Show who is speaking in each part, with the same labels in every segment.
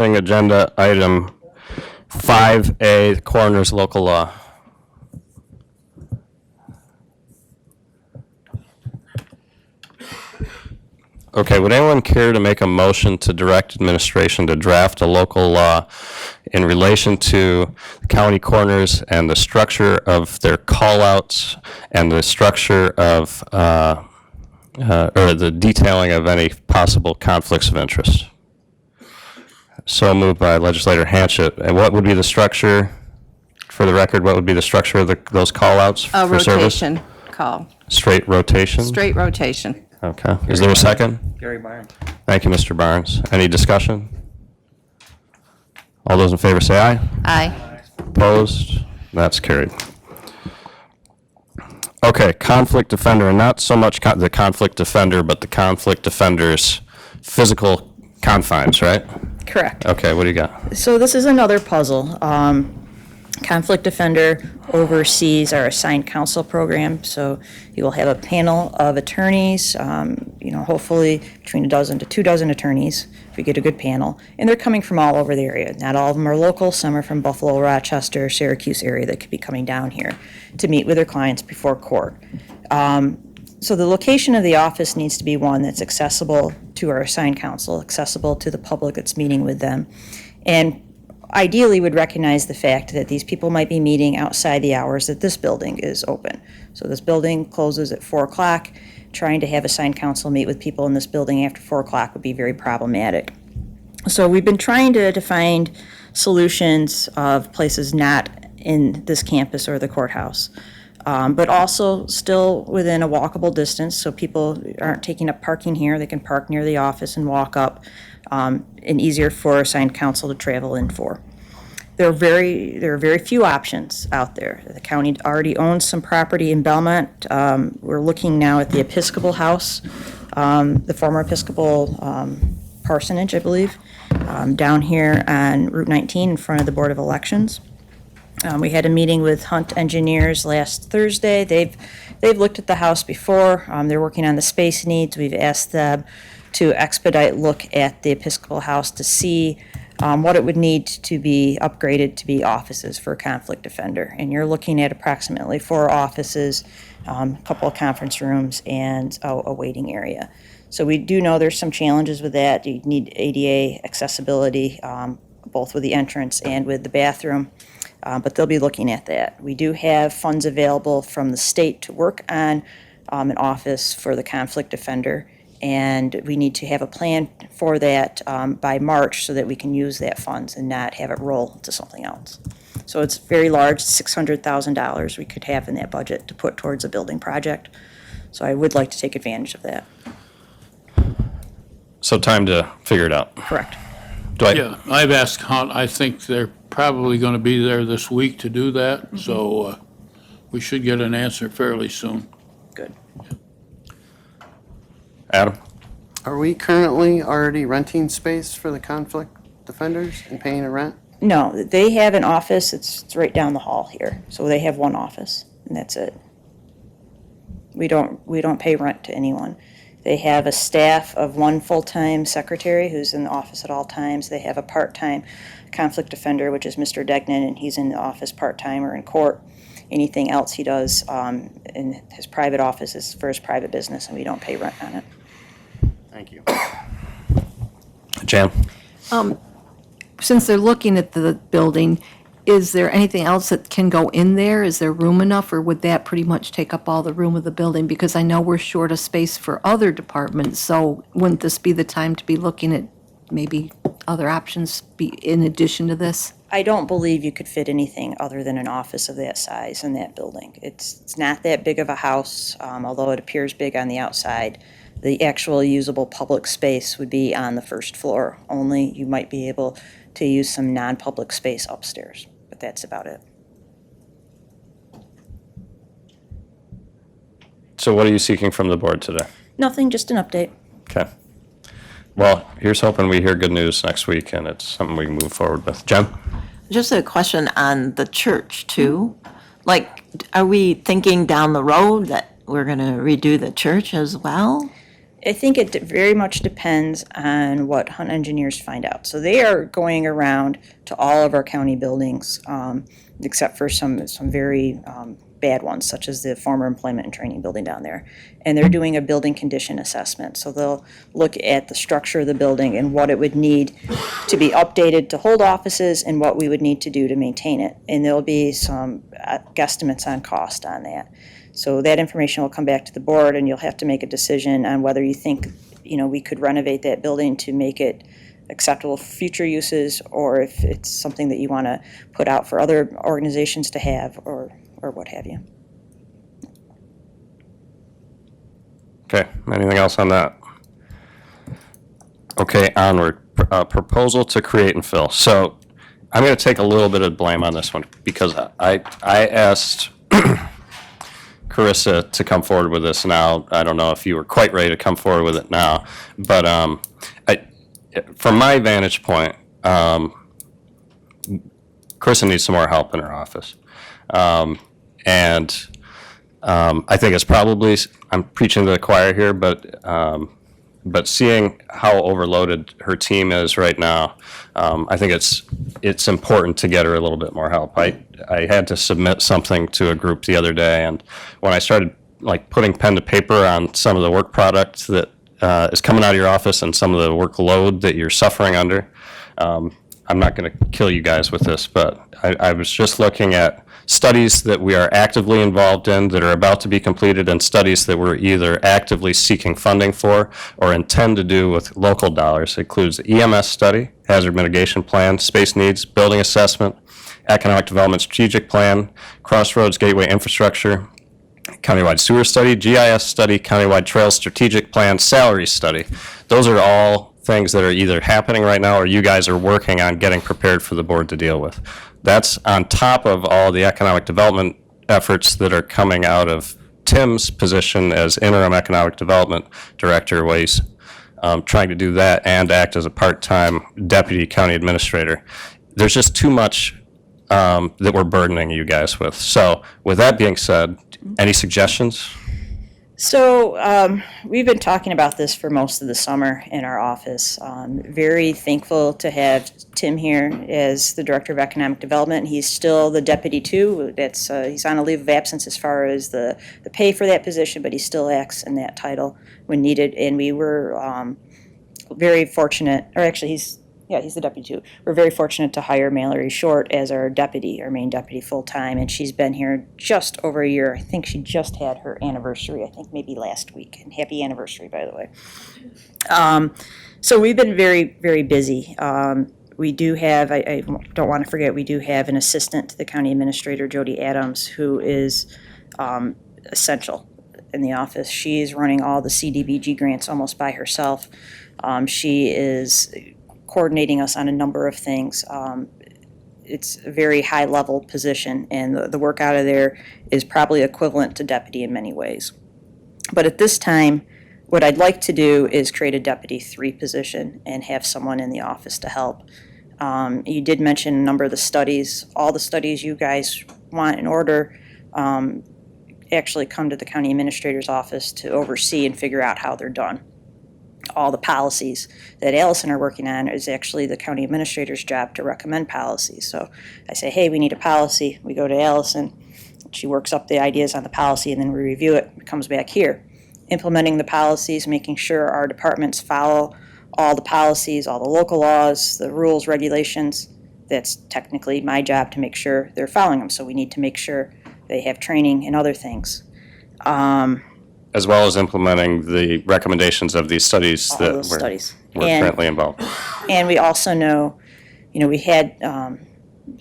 Speaker 1: Agenda item 5A, coroner's local law. Okay, would anyone care to make a motion to direct administration to draft a local law in relation to county coroners and the structure of their call-outs and the structure of, or the detailing of any possible conflicts of interest? So moved by Legislator Hanchett. And what would be the structure, for the record, what would be the structure of those call-outs for service?
Speaker 2: Rotation call.
Speaker 1: Straight rotation?
Speaker 2: Straight rotation.
Speaker 1: Okay. Is there a second?
Speaker 3: Gary Barnes.
Speaker 1: Thank you, Mr. Barnes. Any discussion? All those in favor say aye.
Speaker 2: Aye.
Speaker 1: Opposed? That's carried. Okay, conflict defender, and not so much the conflict defender, but the conflict defender's physical confines, right?
Speaker 4: Correct.
Speaker 1: Okay, what do you got?
Speaker 4: So this is another puzzle. Conflict Defender oversees our assigned counsel program, so you will have a panel of attorneys, hopefully between a dozen to 2 dozen attorneys, if we get a good panel, and they're coming from all over the area. Not all of them are local, some are from Buffalo, Rochester, Syracuse area that could be coming down here to meet with their clients before court. So the location of the office needs to be one that's accessible to our assigned counsel, accessible to the public that's meeting with them, and ideally would recognize the fact that these people might be meeting outside the hours that this building is open. So this building closes at 4 o'clock. Trying to have assigned counsel meet with people in this building after 4 o'clock would be very problematic. So we've been trying to find solutions of places not in this campus or the courthouse, but also still within a walkable distance, so people aren't taking up parking here. They can park near the office and walk up, and easier for assigned counsel to travel in for. There are very few options out there. The county already owns some property in Belmont. We're looking now at the Episcopal House, the former Episcopal parsonage, I believe, down here on Route 19 in front of the Board of Elections. We had a meeting with Hunt Engineers last Thursday. They've looked at the house before. They're working on the space needs. We've asked them to expedite look at the Episcopal House to see what it would need to be upgraded to be offices for a conflict defender. And you're looking at approximately 4 offices, a couple of conference rooms, and a waiting area. So we do know there's some challenges with that. You need ADA accessibility, both with the entrance and with the bathroom. But they'll be looking at that. We do have funds available from the state to work on an office for the conflict defender, and we need to have a plan for that by March so that we can use that funds and not have it roll to something else. So it's very large, $600,000 we could have in that budget to put towards a building project. So I would like to take advantage of that.
Speaker 1: So time to figure it out.
Speaker 4: Correct.
Speaker 1: Dwight?
Speaker 5: Yeah, I've asked Hunt. I think they're probably going to be there this week to do that, so we should get an answer fairly soon.
Speaker 4: Good.
Speaker 1: Adam?
Speaker 3: Are we currently already renting space for the conflict defenders and paying a rent?
Speaker 4: No, they have an office. It's right down the hall here. So they have one office, and that's it. We don't pay rent to anyone. They have a staff of 1 full-time secretary who's in the office at all times. They have a part-time conflict defender, which is Mr. Degnan, and he's in the office part-time or in court. Anything else he does in his private office is for his private business, and we don't pay rent on it.
Speaker 3: Thank you.
Speaker 1: Jan?
Speaker 2: Since they're looking at the building, is there anything else that can go in there? Is there room enough, or would that pretty much take up all the room of the building? Because I know we're short of space for other departments, so wouldn't this be the time to be looking at maybe other options in addition to this?
Speaker 4: I don't believe you could fit anything other than an office of that size in that building. It's not that big of a house, although it appears big on the outside. The actual usable public space would be on the first floor only. You might be able to use some non-public space upstairs, but that's about it.
Speaker 1: So what are you seeking from the board today?
Speaker 4: Nothing, just an update.
Speaker 1: Okay. Well, here's hoping we hear good news next week and it's something we can move forward with. Jen?
Speaker 6: Just a question on the church too. Like, are we thinking down the road that we're going to redo the church as well?
Speaker 4: I think it very much depends on what Hunt engineers find out. So they are going around to all of our county buildings, except for some very bad ones, such as the former employment and training building down there. And they're doing a building condition assessment. So they'll look at the structure of the building and what it would need to be updated to hold offices and what we would need to do to maintain it. And there'll be some guesstimates on cost on that. So that information will come back to the board, and you'll have to make a decision on whether you think, we could renovate that building to make it acceptable for future uses, or if it's something that you want to put out for other organizations to have, or what have you.
Speaker 1: Okay, anything else on that? Okay, onward. Proposal to create and fill. So I'm going to take a little bit of blame on this one because I asked Carissa to come forward with this now. I don't know if you were quite ready to come forward with it now, but from my vantage point, Carissa needs some more help in her office. And I think it's probably, I'm preaching to the choir here, but seeing how overloaded her team is right now, I think it's important to get her a little bit more help. I had to submit something to a group the other day, and when I started putting pen to paper on some of the work product that is coming out of your office and some of the workload that you're suffering under, I'm not going to kill you guys with this, but I was just looking at studies that we are actively involved in that are about to be completed, and studies that we're either actively seeking funding for or intend to do with local dollars. It includes the EMS study, hazard mitigation plan, space needs, building assessment, economic development strategic plan, crossroads gateway infrastructure, countywide sewer study, GIS study, countywide trails strategic plan, salary study. Those are all things that are either happening right now or you guys are working on getting prepared for the board to deal with. That's on top of all the economic development efforts that are coming out of Tim's position as interim economic development director, where he's trying to do that and act as a part-time deputy county administrator. There's just too much that we're burdening you guys with. So with that being said, any suggestions?
Speaker 4: So we've been talking about this for most of the summer in our office. Very thankful to have Tim here as the Director of Economic Development. He's still the deputy too. He's on a leave of absence as far as the pay for that position, but he still acts in that title when needed. And we were very fortunate, or actually he's the deputy too. We're very fortunate to hire Mallory Short as our main deputy full-time, and she's been here just over a year. I think she just had her anniversary, I think maybe last week, and happy anniversary, by the way. So we've been very, very busy. We do have, I don't want to forget, we do have an assistant to the county administrator, Jody Adams, who is essential in the office. She is running all the CDBG grants almost by herself. She is coordinating us on a number of things. It's a very high-level position, and the work out of there is probably equivalent to deputy in many ways. But at this time, what I'd like to do is create a Deputy 3 position and have someone in the office to help. You did mention a number of the studies. All the studies you guys want in order actually come to the county administrator's office to oversee and figure out how they're done. All the policies that Allison are working on is actually the county administrator's job to recommend policies. So I say, hey, we need a policy. We go to Allison. She works up the ideas on the policy, and then we review it. It comes back here. Implementing the policies, making sure our departments follow all the policies, all the local laws, the rules, regulations. That's technically my job to make sure they're following them. So we need to make sure they have training and other things.
Speaker 1: As well as implementing the recommendations of these studies
Speaker 4: All
Speaker 1: that
Speaker 4: those studies.
Speaker 1: we're
Speaker 4: And-
Speaker 1: currently involved.
Speaker 4: And we also know, we had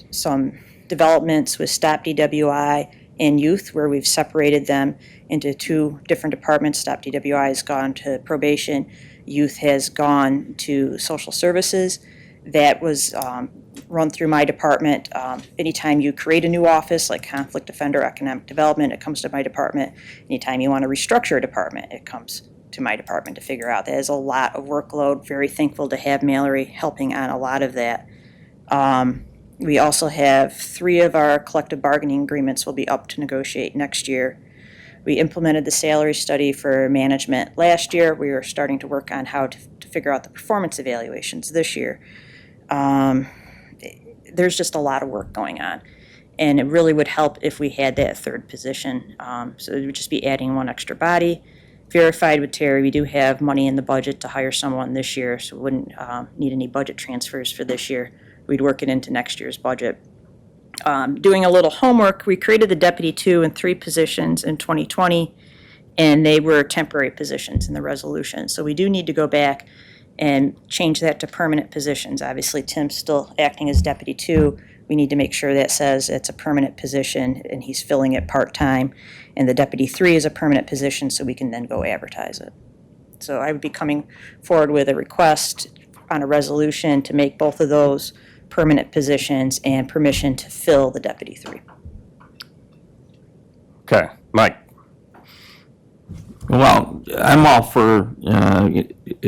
Speaker 4: some developments with Stop DWI and youth where we've separated them into 2 different departments. Stop DWI has gone to probation, youth has gone to social services. That was run through my department. Anytime you create a new office, like conflict defender, economic development, it comes to my department. Anytime you want to restructure a department, it comes to my department to figure out. That is a lot of workload. Very thankful to have Mallory helping on a lot of that. We also have 3 of our collective bargaining agreements will be up to negotiate next year. we implemented the salary study for management last year. We are starting to work on how to figure out the performance evaluations this year. There's just a lot of work going on. And it really would help if we had that third position. So it would just be adding one extra body. Verified with Terry, we do have money in the budget to hire someone this year, so we wouldn't need any budget transfers for this year. We'd work it into next year's budget. Doing a little homework, we created the Deputy 2 and 3 positions in 2020, and they were temporary positions in the resolution. So we do need to go back and change that to permanent positions. Obviously, Tim's still acting as Deputy 2. We need to make sure that says it's a permanent position and he's filling it part-time. And the Deputy 3 is a permanent position, so we can then go advertise it. So I would be coming forward with a request on a resolution to make both of those permanent positions and permission to fill the Deputy 3.
Speaker 1: Okay, Mike?
Speaker 7: Well, I'm all for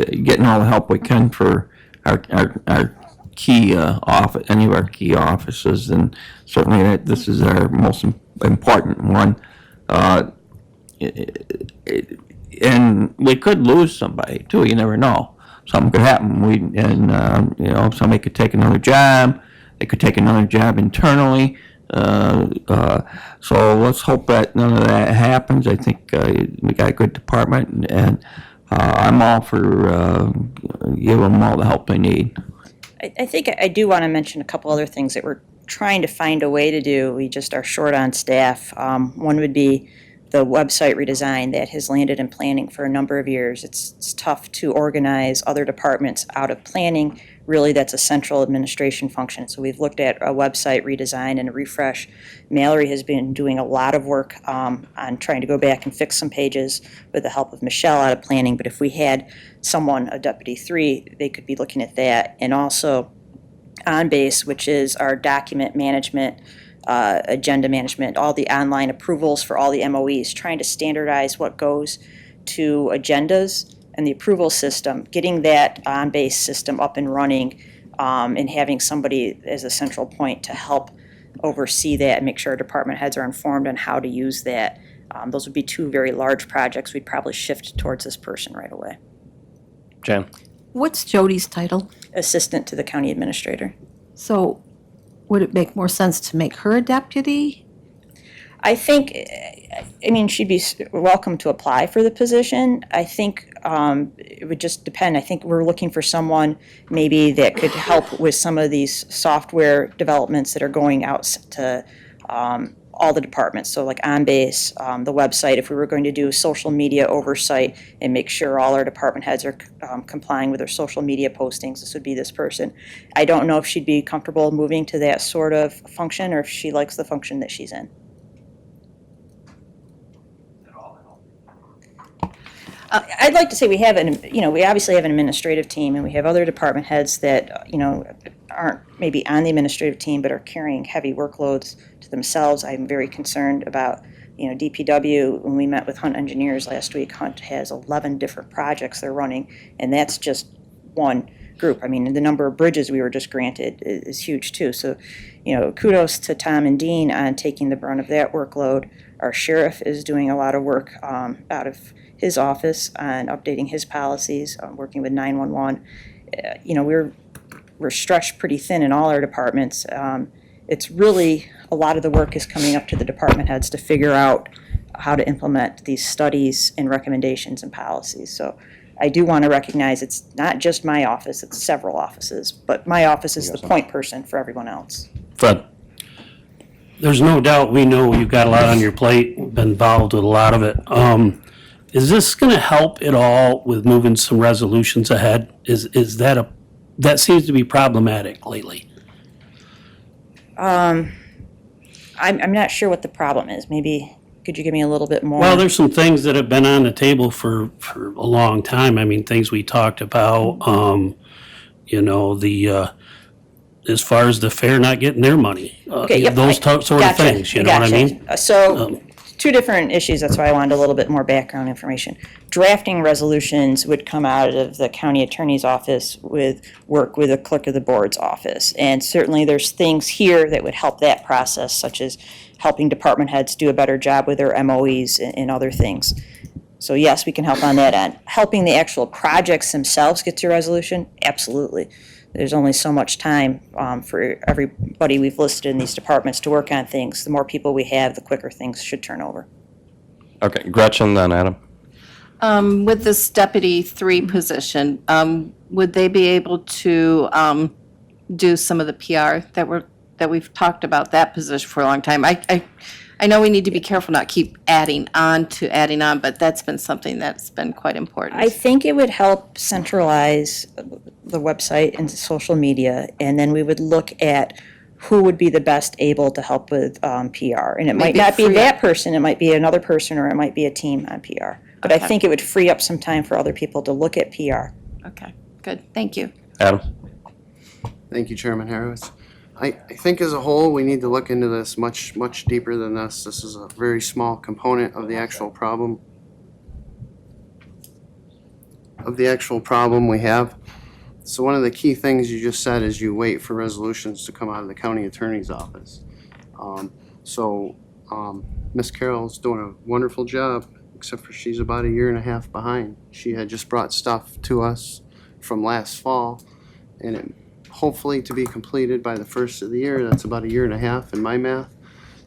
Speaker 7: getting all the help we can for our key office, any of our key offices, and certainly this is our most important one. And we could lose somebody too. You never know. Something could happen. Somebody could take another job. They could take another job internally. So let's hope that none of that happens. I think we got a good department, and I'm all for giving them all the help they need.
Speaker 4: I think I do want to mention a couple other things that we're trying to find a way to do. We just are short on staff. One would be the website redesign that has landed in planning for a number of years. It's tough to organize other departments out of planning. Really, that's a central administration function. So we've looked at a website redesign and a refresh. Mallory has been doing a lot of work on trying to go back and fix some pages with the help of Michelle out of planning. But if we had someone, a Deputy 3, they could be looking at that. And also OnBase, which is our document management, agenda management, all the online approvals for all the MOEs, trying to standardize what goes to agendas and the approval system, getting that OnBase system up and running, and having somebody as a central point to help oversee that and make sure our department heads are informed on how to use that. Those would be two very large projects. We'd probably shift towards this person right away.
Speaker 1: Jan?
Speaker 2: What's Jody's title?
Speaker 4: Assistant to the county administrator.
Speaker 2: So would it make more sense to make her a deputy?
Speaker 4: I think, she'd be welcome to apply for the position. I think it would just depend. I think we're looking for someone maybe that could help with some of these software developments that are going out to all the departments. So like OnBase, the website, if we were going to do social media oversight and make sure all our department heads are complying with their social media postings, this would be this person. I don't know if she'd be comfortable moving to that sort of function or if she likes the function that she's in. I'd like to say we obviously have an administrative team, and we have other department heads that, aren't maybe on the administrative team, but are carrying heavy workloads to themselves. I'm very concerned about, DPW. When we met with Hunt Engineers last week, Hunt has 11 different projects they're running, and that's just one group. The number of bridges we were just granted is huge too. So, kudos to Tom and Dean on taking the brunt of that workload. Our sheriff is doing a lot of work out of his office on updating his policies, working with 911. We're stretched pretty thin in all our departments. It's really, a lot of the work is coming up to the department heads to figure out how to implement these studies and recommendations and policies. So I do want to recognize it's not just my office, it's several offices, but my office is the point person for everyone else.
Speaker 1: Fred?
Speaker 8: There's no doubt, we know you've got a lot on your plate, been involved with a lot of it. Is this going to help at all with moving some resolutions ahead? That seems to be problematic lately.
Speaker 4: I'm not sure what the problem is. Maybe, could you give me a little bit more?
Speaker 8: Well, there's some things that have been on the table for a long time. Things we talked about, as far as the fair not getting their money.
Speaker 4: Okay, yep,
Speaker 8: those sort of
Speaker 4: gotcha,
Speaker 8: things, you know what I
Speaker 4: gotcha.
Speaker 8: mean?
Speaker 4: So, two different issues, that's why I wanted a little bit more background information. Drafting resolutions would come out of the county attorney's office with work with the clerk of the board's office. And certainly there's things here that would help that process, such as helping department heads do a better job with their MOEs and other things. So yes, we can help on that end. Helping the actual projects themselves get to resolution, absolutely. There's only so much time for everybody we've listed in these departments to work on things. The more people we have, the quicker things should turn over.
Speaker 1: Okay, Gretchen, then Adam.
Speaker 6: With this Deputy 3 position, would they be able to do some of the PR that we've talked about that position for a long time? I know we need to be careful not keep adding on, but that's been something that's been quite important.
Speaker 4: I think it would help centralize the website and social media, and then we would look at who would be the best able to help with PR. And it might
Speaker 6: Maybe
Speaker 4: not be
Speaker 6: free
Speaker 4: that
Speaker 6: up.
Speaker 4: person, it might be another person, or it might be a team on PR. But I
Speaker 6: Okay.
Speaker 4: think it would free up some time for other people to look at PR.
Speaker 6: Okay, good, thank you.
Speaker 1: Adam?
Speaker 3: Thank you, Chairman Harris. I think as a whole, we need to look into this much, much deeper than this. This is a very small component of the actual problem. We have. So one of the key things you just said is you wait for resolutions to come out of the county attorney's office. Ms. Carroll's doing a wonderful job, except for she's about 1.5 years behind. She had just brought stuff to us from last fall, and it hopefully to be completed by the first of the year. That's about 1.5 years in my math.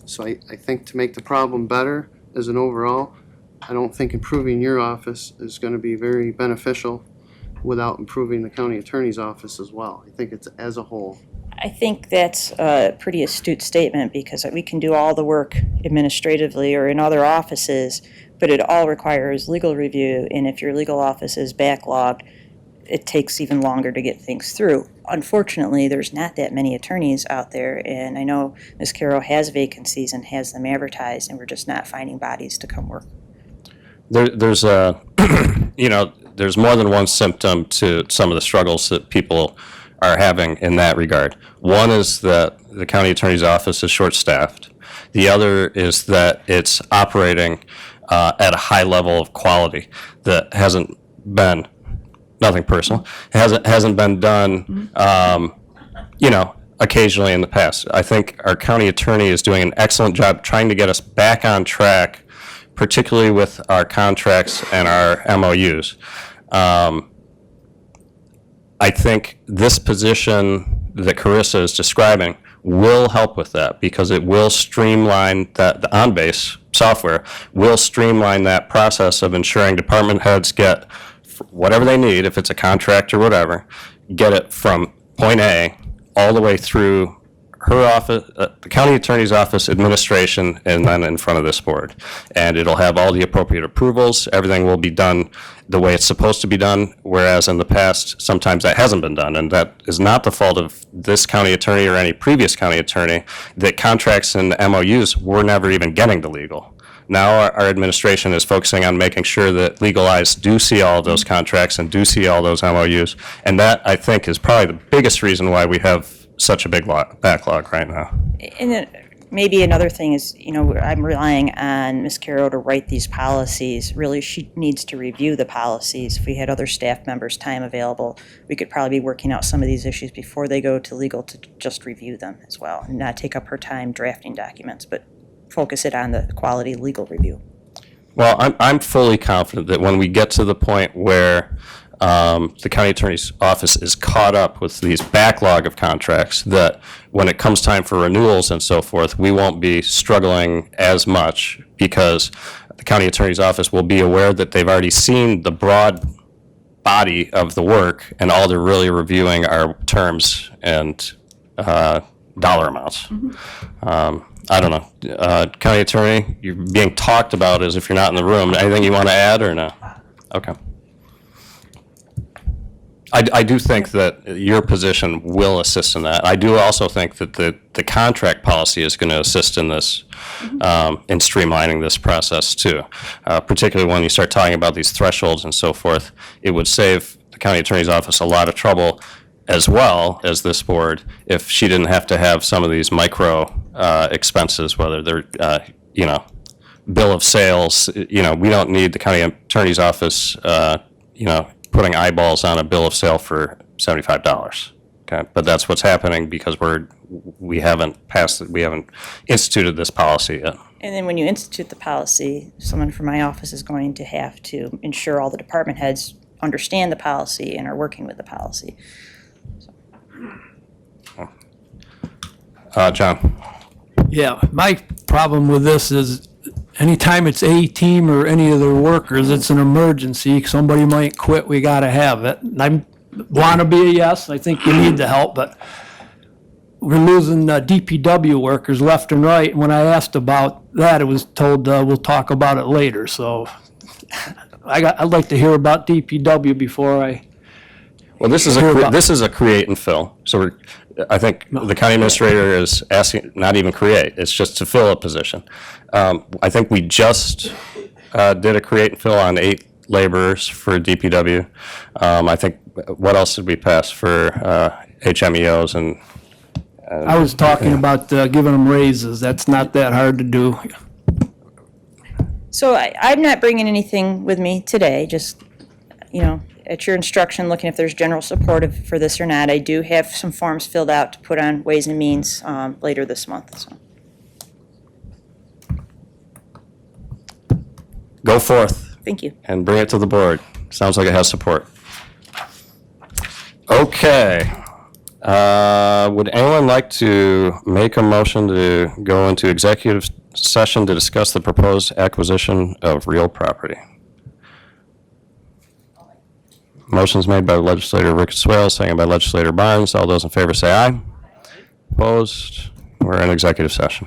Speaker 3: So I think to make the problem better as an overall, I don't think improving your office is going to be very beneficial without improving the county attorney's office as well. I think it's as a whole.
Speaker 4: I think that's a pretty astute statement, because we can do all the work administratively or in other offices, but it all requires legal review, and if your legal office is backlogged, it takes even longer to get things through. Unfortunately, there's not that many attorneys out there, and I know Ms. Carroll has vacancies and has them advertised, and we're just not finding bodies to come work.
Speaker 1: There's a, there's more than one symptom to some of the struggles that people are having in that regard. One is that the county attorney's office is short-staffed. The other is that it's operating at a high level of quality that hasn't been, nothing personal, hasn't been done, occasionally in the past. I think our county attorney is doing an excellent job trying to get us back on track, particularly with our contracts and our MOUs. I think this position that Carissa is describing will help with that, because it will streamline that, the OnBase software will streamline that process of ensuring department heads get whatever they need, if it's a contract or whatever, get it from point A all the way through her office, the county attorney's office, administration, and then in front of this board. And it'll have all the appropriate approvals. Everything will be done the way it's supposed to be done, whereas in the past, sometimes that hasn't been done. And that is not the fault of this county attorney or any previous county attorney, that contracts and MOUs were never even getting to legal. Now our administration is focusing on making sure that legal eyes do see all of those contracts and do see all those MOUs. And that, I think, is probably the biggest reason why we have such a big backlog right now.
Speaker 4: And then maybe another thing is, I'm relying on Ms. Carroll to write these policies. Really, she needs to review the policies. If we had other staff members' time available, we could probably be working out some of these issues before they go to legal, to just review them as well, and not take up her time drafting documents, but focus it on the quality legal review.
Speaker 1: Well, I'm fully confident that when we get to the point where the county attorney's office is caught up with these backlog of contracts, that when it comes time for renewals and so forth, we won't be struggling as much, because the county attorney's office will be aware that they've already seen the broad body of the work, and all they're really reviewing are terms and dollar amounts. I don't know. County attorney, you're being talked about as if you're not in the room. Anything you want to add or no? Okay. I do think that your position will assist in that. I do also think that the contract policy is going to assist in this, in streamlining this process too. Particularly when you start talking about these thresholds and so forth, it would save the county attorney's office a lot of trouble, as well as this board, if she didn't have to have some of these micro expenses, whether they're, bill of sales. We don't need the county attorney's office, putting eyeballs on a bill of sale for $75. Okay, but that's what's happening because we haven't instituted this policy yet.
Speaker 4: And then when you institute the policy, someone from my office is going to have to ensure all the department heads understand the policy and are working with the policy.
Speaker 1: John?
Speaker 9: Yeah, my problem with this is anytime it's A team or any of their workers, it's an emergency. Somebody might quit, we gotta have it. And I want to be a yes, I think you need the help, but we're losing DPW workers left and right. And when I asked about that, it was told, we'll talk about it later. So I'd like to hear about DPW before I,
Speaker 1: Well, this is a create and fill. So I think the county administrator is asking, not even create, it's just to fill a position. I think we just did a create and fill on 8 laborers for DPW. I think, what else did we pass for HMEOs and?
Speaker 9: I was talking about giving them raises. That's not that hard to do.
Speaker 4: So I'm not bringing anything with me today, just, at your instruction, looking if there's general support for this or not. I do have some forms filled out to put on Ways and Means later this month, so.
Speaker 1: Go forth
Speaker 4: Thank you.
Speaker 1: and bring it to the board. Sounds like it has support. Okay. Would anyone like to make a motion to go into executive session to discuss the proposed acquisition of real property? Motion's made by legislator Rick Swale, seconded by legislator Barnes. All those in favor say aye. Opposed? We're in executive session.